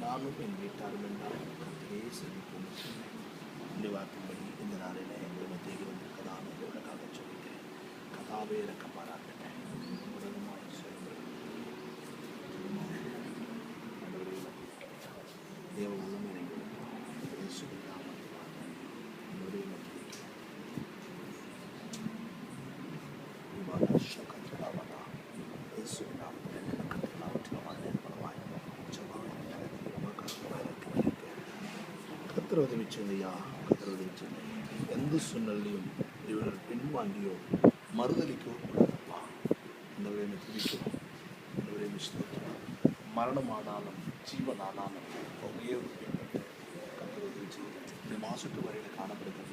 நானும் என் வீட்டாரும் என்றால் கத்திரையே செலுத்தும் வாக்கும்படி இந்த நாளில் எங்கள் மத்தியில் வந்திருக்கதான் உங்களுக்காக சொல்லிக்கிறேன். கதாவே இறக்க பாராட்டுட்டேன். உடனமாக சொல்லுங்கள். தேவ உள்ளம் இறங்கி கத்திர உதவிச்சையா, கத்திர உதவிச்சை. எந்த சூழ்நிலையும் இவர்கள் பின்வாங்கியோ மறுதளிக்கோ கூடாதப்பா. இந்த வேலை துதிக்கிறோம், இந்த வேலை விஸ்தோத்திரம். மரணமானாலும் ஜீவனானாலும் ஒரே ஒரு பின்பற்ற கத்திர உதவிச்சை. இந்த மாசத்து வரையில் காணப்படுகிற